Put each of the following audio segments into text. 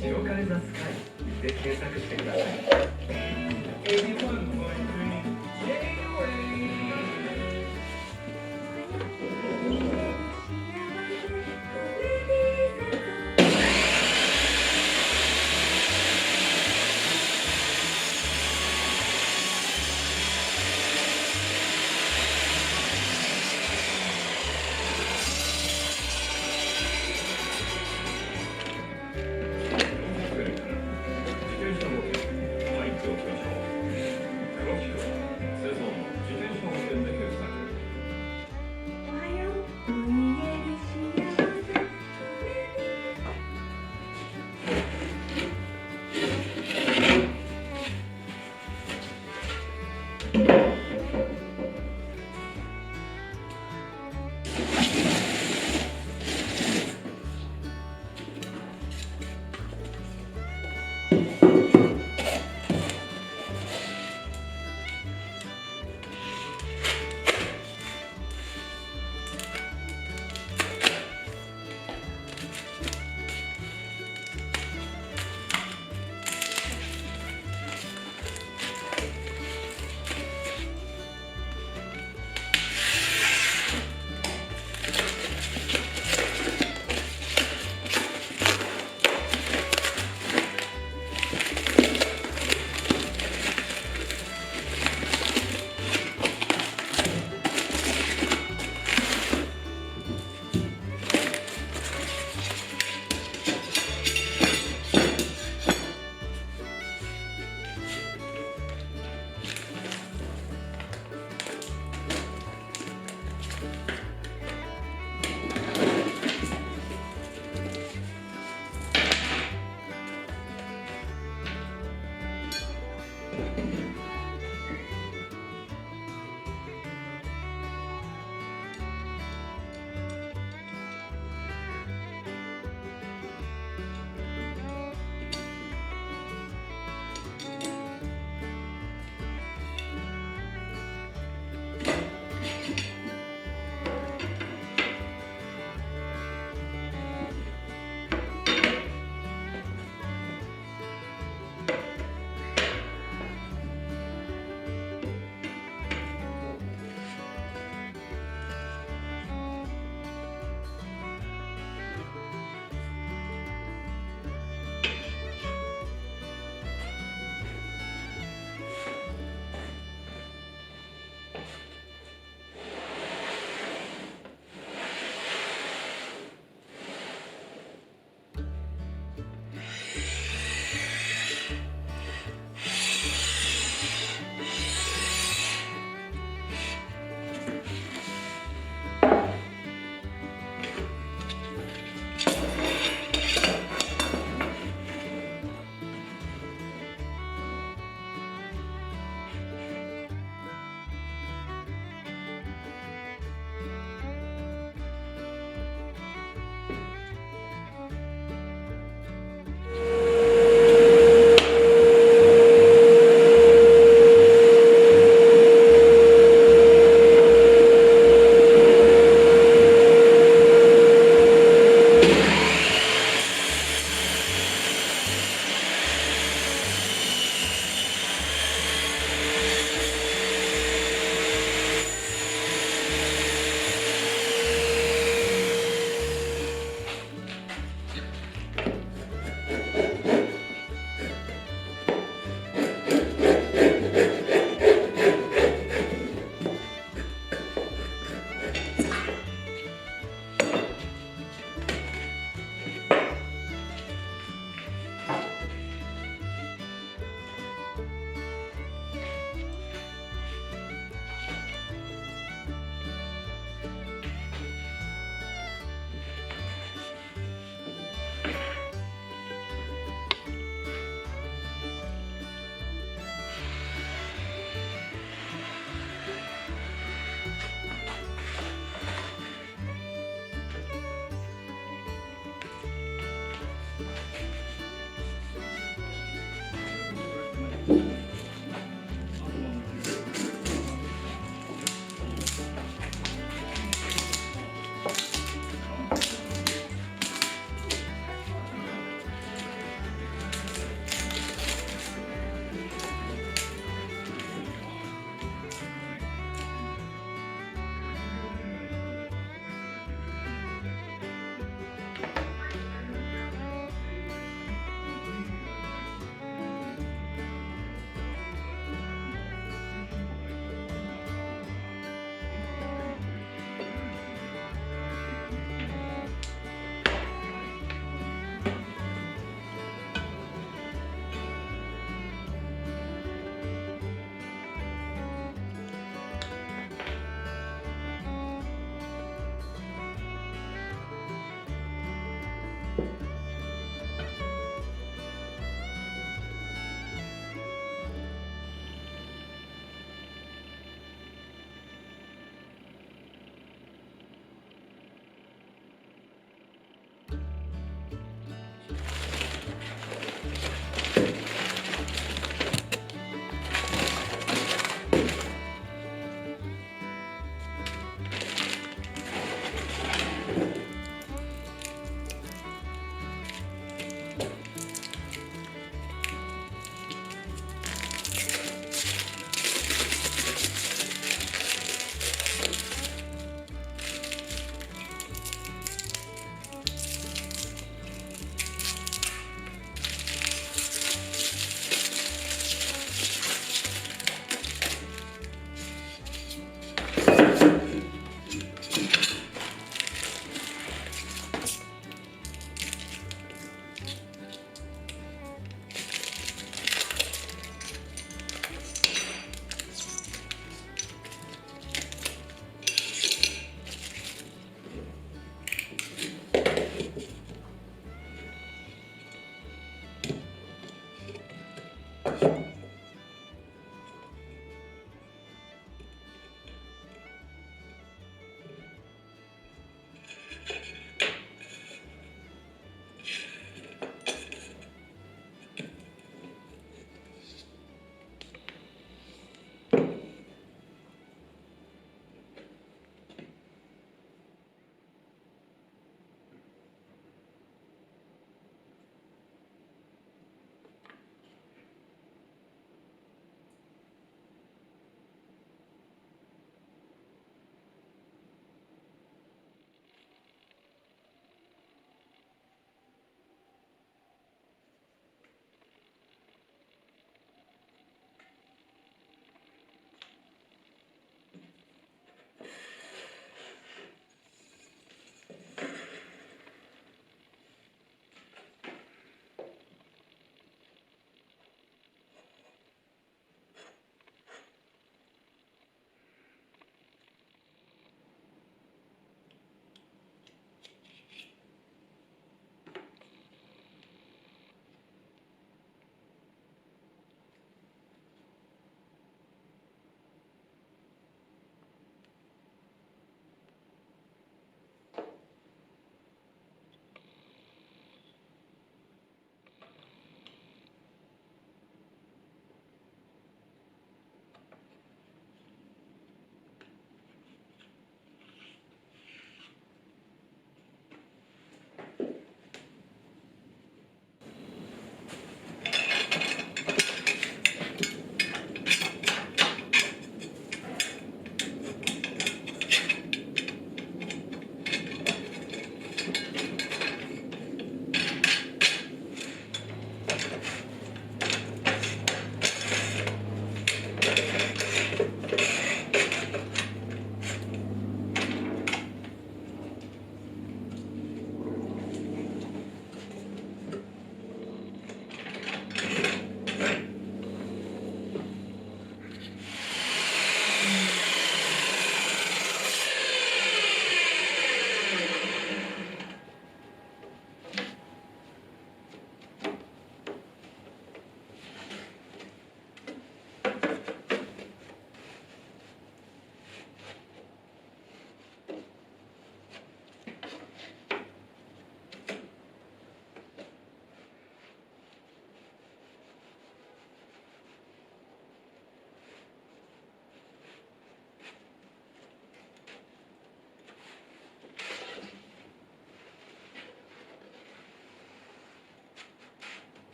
白金座スカイで検索してください。81.3 J-Way。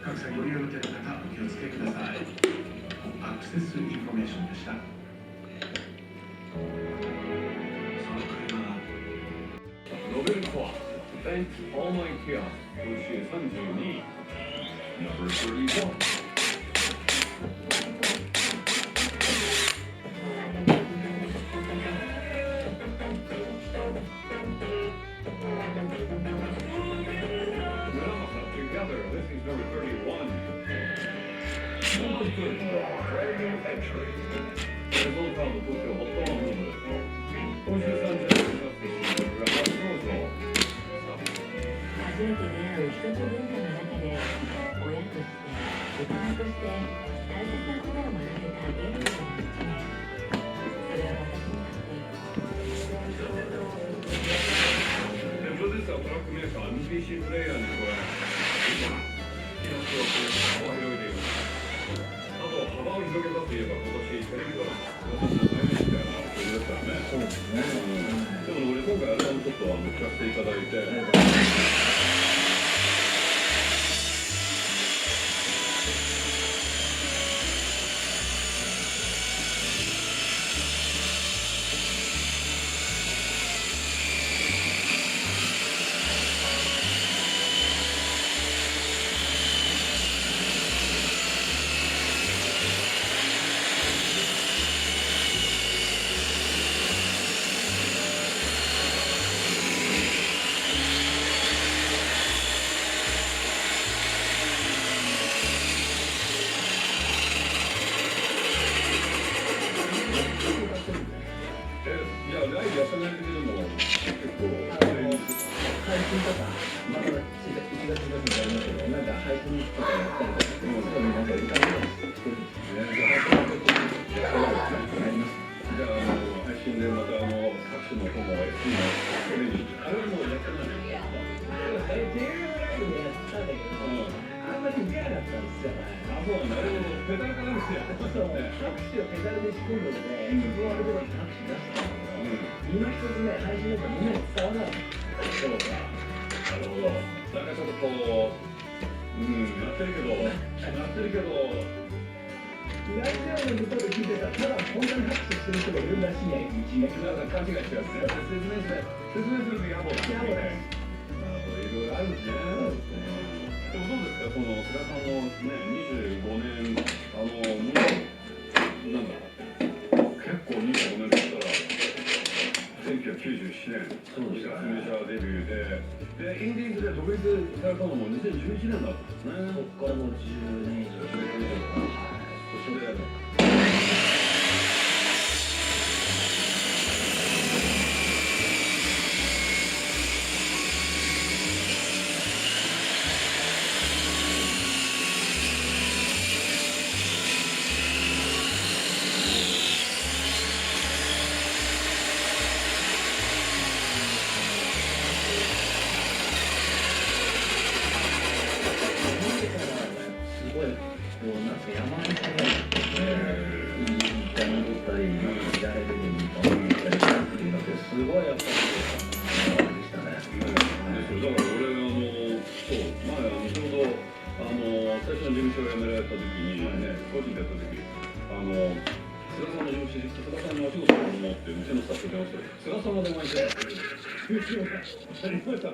各社ご利用予定の方、お気をつけください。アクセスインフォメーションでした。その車、ノベルコア Thanks All My Chaos 今週32 Number 31初めて出会う人と文化の中で親として大人として大切なことを学べた元気な一年。それは私にとってプロデューサートラックメーカー NPC プレイヤーにこれ今記録を幅を広げています。あと幅を広げたといえば今年テレビドラマ私の大変みたいなことですからね。そうですね。でも俺今回アルバムちょっと聞かせていただいて。いや、ライブやってないけども、結構、配信とか、まだ1月になりますけど、なんか配信とかやったりとかして、もうすぐになんか歌ったりしてるんですね、じゃあ、配信でまた歌手の方も SE のテレビ、あれはもうやってないのよ。JR でやったんだけど、あんまり受けなかったんですよね。あ、そうなんだ。あれもペダルかなんかしてやってましたそう、よね。拍手をペダルで仕込んでて、自分はあれで拍手出したんだけど、今一つね、配信だとみんなに伝わらない。そうか。なるほど。なんかちょっとこう、やってるけど、ラジオの歌で聞いてたら、ただ本当に拍手してる人がいるらしいやん、なんか勘違いしてますね。説明すると野暮だ。野暮だし。いろいろあるんですね。でもどうですか、その菅さんもね、25年、なんだ、結構25年だったら、1997年、そうですねメジャーデビューで、インディーズで独立されたのも2011年だったんですね。そこからもう10年以上、10年以上かな。そしてすごい、こう、なんか山の中に、いい歌に踊ったり、やれるように歌に踊ったりっていうので、すごいやっぱり、でしたね。だから俺そう前ちょうど最初の事務所を辞められた時にね、個人でやった時菅さんの事務所菅さんにお仕事を思ってうちのスタッフに電話して菅さんが電話して「ありました」